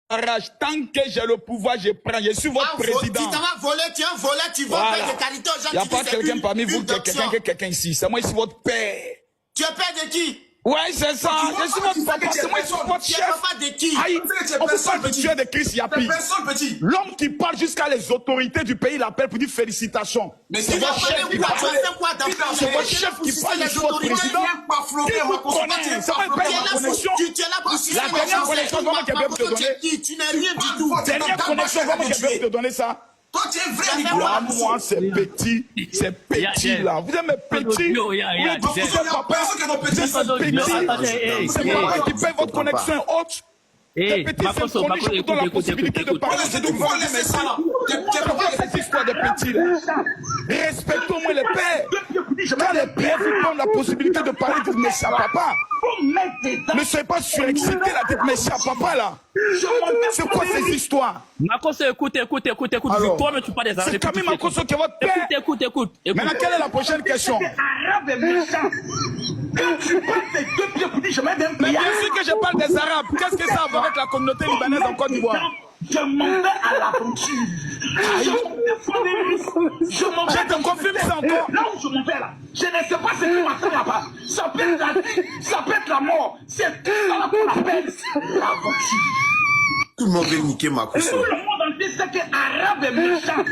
Arrache. Tant que j'ai le pouvoir, je prends. Je suis votre président. Tu t'en vas voler, tu es un voleur, tu vas faire des qualités aux gens. Il n'y a pas quelqu'un parmi vous, quelqu'un ici. C'est moi ici, votre père. Tu es père de qui? Ouais, c'est ça. Je suis votre papa. C'est moi ici, votre chef. Tu es papa de qui? Aïe, on vous parle du tueur de Chris Yapi. L'homme qui parle jusqu'à les autorités du pays l'appelle pour dire félicitations. Mais c'est votre chef qui parle. C'est votre chef qui parle, c'est votre président. Qui vous connaît? Ça va payer la connexion. Tu es là pour La dernière connexion, vraiment, qui peut te donner. Tu n'es rien du tout. Dernière connexion, vraiment, qui peut te donner ça. Toi, tu es vrai. Là, moi, c'est petit là. Vous êtes mes petits. Vous êtes papa. C'est papa qui paye votre connexion haute. Les petits, c'est pour nous donne la possibilité de parler. C'est de voir les messages. Cette histoire de petits là. Respectons au moins les pères. Quand les pères vous donnent la possibilité de parler, dites mais ça papa. Ne soyez pas surexcité là, dites mais ça papa là. C'est quoi ces histoires? Makoso, écoute. Toi-même, tu parles des Arabes. C'est Camille Makoso qui est votre père. Écoute. Maintenant, quelle est la prochaine question? Arabe est méchant. Quand tu parles des deux pieds pour dire je mets même Mais bien sûr que je parle des Arabes. Qu'est-ce que ça a à voir avec la communauté libanaise en Côte d'Ivoire? Je m'en vais à l'aventure. Je te confirme ça encore. Là où je m'en vais là, je ne sais pas ce qui m'attend là-bas. Ça peut être la vie, ça peut être la mort. C'est tout ça qu'on appelle l'aventure. Tout le monde veut niquer Makoso. Tout le monde entier sait que l'arabe est méchant.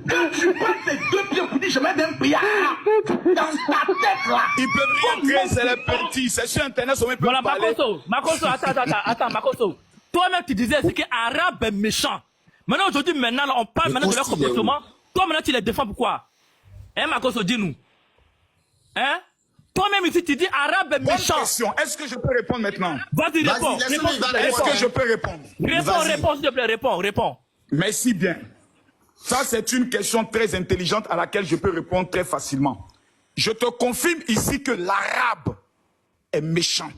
Quand tu parles des deux pieds pour dire je mets d'un pays arabe dans ta tête là. Ils peuvent rien créer, c'est les petits. C'est sur internet, on peut voilà, parler. Makoso, attends, Makoso. Toi-même, tu disais c'est que l'arabe est méchant. Maintenant, aujourd'hui, là, on parle maintenant de leur comportement. Toi, maintenant, tu les défends pourquoi? Hein, Makoso, dis-nous. Hein? Toi-même ici, tu dis arabe est méchant. Bonne question. Est-ce que je peux répondre maintenant? Vas-y, réponds. Est-ce que je peux répondre? Réponds, s'il te plaît, réponds. Merci bien. Ça, c'est une question très intelligente à laquelle je peux répondre très facilement. Je te confirme ici que l'arabe est méchant.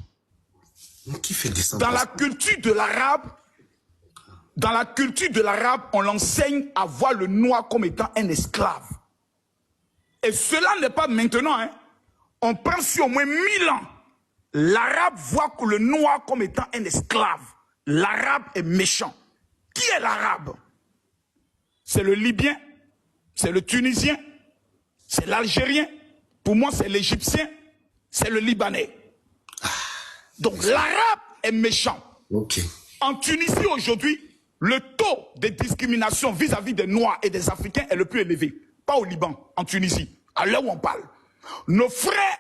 Qui fait descendre? Dans la culture de l'arabe, on l'enseigne à voir le noir comme étant un esclave. Et cela n'est pas maintenant, hein. On prend sur au moins 1000 ans. L'arabe voit le noir comme étant un esclave. L'arabe est méchant. Qui est l'arabe? C'est le Libyen, c'est le Tunisien, c'est l'Algérien. Pour moi, c'est l'Égyptien, c'est le Libanais. Donc l'arabe est méchant. Okay. En Tunisie aujourd'hui, le taux de discrimination vis-à-vis des Noirs et des Africains est le plus élevé. Pas au Liban, en Tunisie, à l'heure où on parle. Nos frères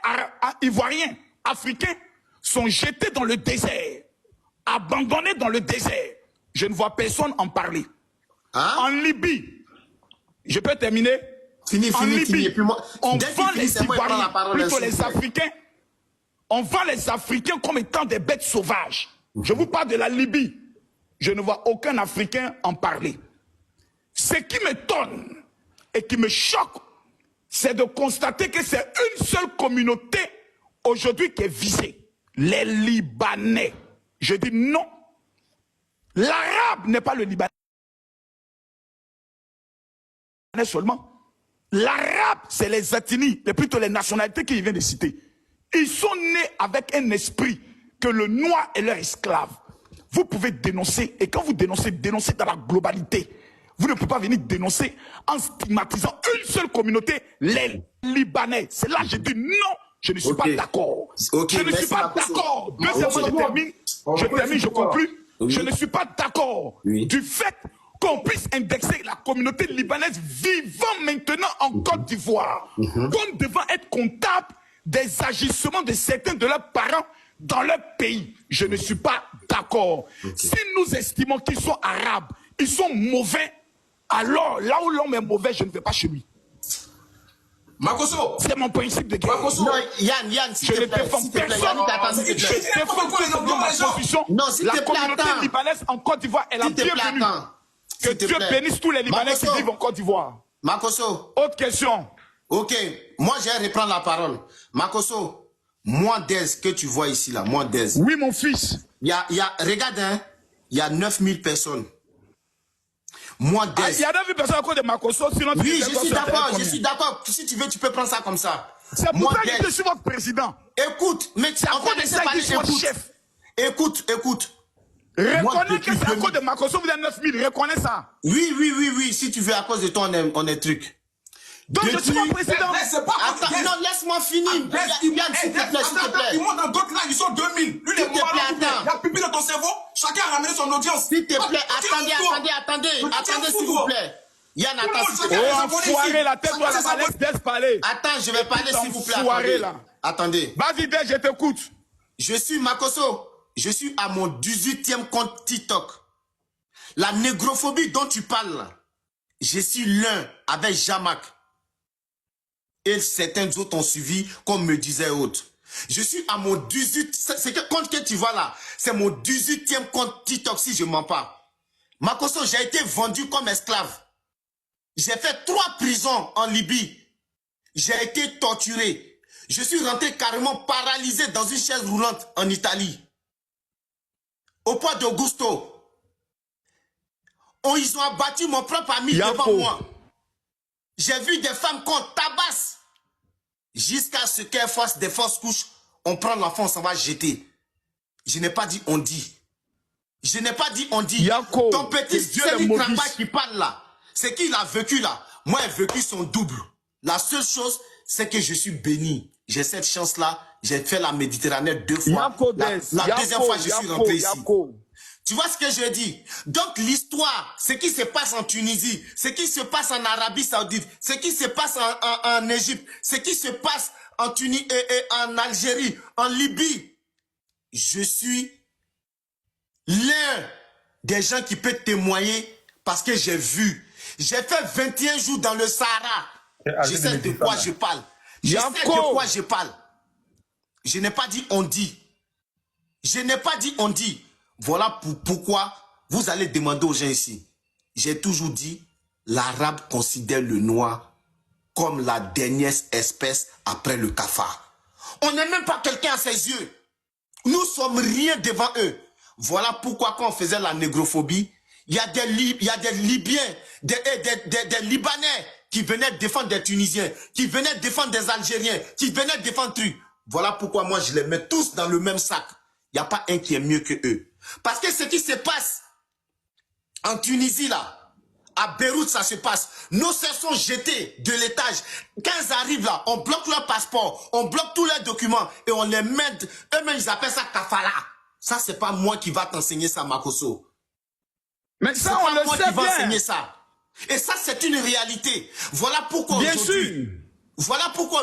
ivoiriens, africains, sont jetés dans le désert, abandonnés dans le désert. Je ne vois personne en parler. Hein? En Libye, je peux terminer? En Libye, on vend les Ivoiriens, plutôt les Africains. On vend les Africains comme étant des bêtes sauvages. Je vous parle de la Libye. Je ne vois aucun Africain en parler. Ce qui m'étonne et qui me choque, c'est de constater que c'est une seule communauté aujourd'hui qui est visée. Les Libanais. Je dis non. L'arabe n'est pas le Libanais seulement. L'arabe, c'est les ethnies, mais plutôt les nationalités qui viennent de citer. Ils sont nés avec un esprit que le noir est leur esclave. Vous pouvez dénoncer, et quand vous dénoncez, dénoncez dans la globalité. Vous ne pouvez pas venir dénoncer en stigmatisant une seule communauté, les Libanais. C'est là que je dis non, je ne suis pas d'accord. Je ne suis pas d'accord. Deuxièmement, je conclue. Je ne suis pas d'accord du fait qu'on puisse indexer la communauté libanaise vivant maintenant en Côte d'Ivoire comme devant être comptable des agissements de certains de leurs parents dans leur pays. Je ne suis pas d'accord. Si nous estimons qu'ils sont arabes, ils sont mauvais, alors là où l'homme est mauvais, je ne vais pas chez lui. Makoso, c'est mon principe de guerre. Makoso, non, Yann, je ne défends personne. Je défends ma position. La communauté libanaise en Côte d'Ivoire est la bienvenue. Que Dieu bénisse tous les Libanais qui vivent en Côte d'Ivoire. Makoso. Autre question. Ok, moi je vais reprendre la parole. Makoso, moi Dez que tu vois ici là, moi Dez. Oui mon fils. Regarde, hein, il y a 9000 personnes. Moi Dez. Il y a 9000 personnes à cause de Makoso, sinon tu oui, je suis d'accord. Si tu veux, tu peux prendre ça comme ça. C'est pour ça que je suis votre président. Écoute, mais c'est à cause de ça qu'il soit chef. Écoute. Reconnais que c'est à cause de Makosso, vous êtes 9 000. Reconnais ça. Oui. Si tu veux, à cause de toi, on est truc. Donc je suis mon président. Attends, non, laisse-moi finir. S'il te plaît. Ils montent dans d'autres là, ils sont 2000. Lui, les mots, il y a pipi dans ton cerveau. Chacun a ramené son audience. S'il te plaît, attendez, s'il vous plaît. Yann, attends, s'il te plaît. Oh, enfoiré, la tête doit la laisse parler. Attends, je vais parler, s'il vous plaît. Attendez. Vas-y, Dès, je t'écoute. Je suis Makosso. Je suis à mon 18e compte TikTok. La négrophobie dont tu parles, là, je suis l'un avec Jamac. Et certains autres ont suivi, comme me disait autres. Je suis à mon 18... C'est quel compte que tu vois là? C'est mon 18e compte TikTok, si je ne mens pas. Makosso, j'ai été vendu comme esclave. J'ai fait 3 prisons en Libye. J'ai été torturé. Je suis rentré carrément paralysé dans une chaise roulante en Italie. Au port d'Augusto. Ils ont abattu mon propre ami devant moi. J'ai vu des femmes qu'on tabasse. Jusqu'à ce qu'elles fassent des fausses couches, on prend l'enfant, on s'en va jeter. Je n'ai pas dit on dit. Je n'ai pas dit on dit. Yako, ton petit Céline Kramba qui parle là, c'est qu'il a vécu là. Moi, j'ai vécu son double. La seule chose, c'est que je suis béni. J'ai cette chance-là. J'ai fait la Méditerranée 2 fois. La deuxième fois, je suis rentré ici. Tu vois ce que je dis? Donc l'histoire, ce qui se passe en Tunisie, ce qui se passe en Arabie Saoudite, ce qui se passe en Égypte, ce qui se passe en Tunisie et en Algérie, en Libye, je suis l'un des gens qui peut témoigner parce que j'ai vu. J'ai fait 21 jours dans le Sahara. Je sais de quoi je parle. Je sais de quoi je parle. Je n'ai pas dit on dit. Je n'ai pas dit on dit. Voilà pourquoi vous allez demander aux gens ici. J'ai toujours dit, l'arabe considère le noir comme la dernière espèce après le cafard. On n'est même pas quelqu'un à ses yeux. Nous sommes rien devant eux. Voilà pourquoi quand on faisait la négrophobie, il y a des Libyens, des Libanais qui venaient défendre des Tunisiens, qui venaient défendre des Algériens, qui venaient défendre trucs. Voilà pourquoi moi je les mets tous dans le même sac. Il n'y a pas un qui est mieux que eux. Parce que ce qui se passe en Tunisie là, à Beyrouth ça se passe. Nos sœurs sont jetées de l'étage. Quand ils arrivent là, on bloque leur passeport, on bloque tous leurs documents et on les met, eux-mêmes ils appellent ça kafala. Ça c'est pas moi qui va t'enseigner ça, Makosso. Mais ça on le sait bien. C'est pas moi qui va enseigner ça. Et ça c'est une réalité. Voilà pourquoi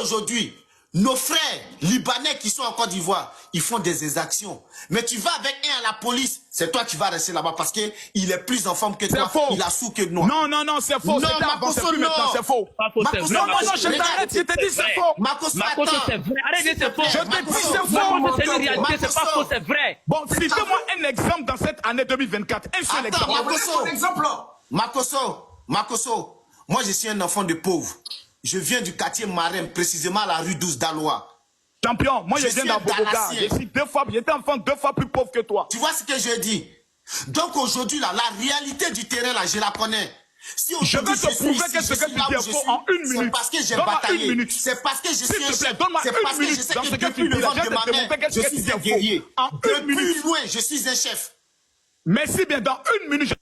aujourd'hui, nos frères libanais qui sont en Côte d'Ivoire, ils font des exactions. Mais tu vas avec un à la police, c'est toi qui vas rester là-bas parce qu'il est plus en forme que toi, il a sous que nous. Non, c'est faux. Non, Makosso, non. C'est faux. Non, je t'arrête, je te dis c'est faux. Makosso, c'est vrai. Arrêtez, c'est faux. Je te dis c'est faux. C'est une réalité, c'est pas faux, c'est vrai. Bon, citez-moi un exemple dans cette année 2024. Un seul exemple. Makosso, moi je suis un enfant de pauvre. Je viens du quartier Marem, précisément à la rue 12 d'Alois. Champion, moi je viens d'Aboboga. J'étais enfant 2 fois plus pauvre que toi. Tu vois ce que je dis? Donc aujourd'hui, là, la réalité du terrain, là, je la connais. Si je vais te prouver que ce que tu dis est faux en 1 minute. C'est parce que j'ai bataillé. C'est parce que je suis un chef. C'est parce que je sais que depuis le ventre de ma mère, je suis un guerrier. Depuis loin, je suis un chef. Merci bien, dans 1 minute.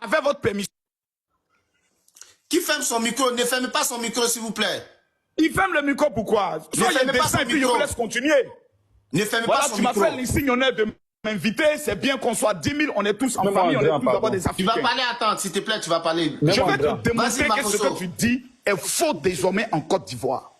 Avec votre permission. Qui ferme son micro? Ne fermez pas son micro, s'il vous plaît. Il ferme le micro, pourquoi? Soyez décent et puis je vous laisse continuer. Ne fermez pas son micro. Tu m'as fait l'insigne honneur de m'inviter. C'est bien qu'on soit 10 000, on est tous en famille, on est tous d'abord des Africains. Tu vas parler, attends, s'il te plaît, tu vas parler. Je vais te démontrer que ce que tu dis est faux désormais en Côte d'Ivoire.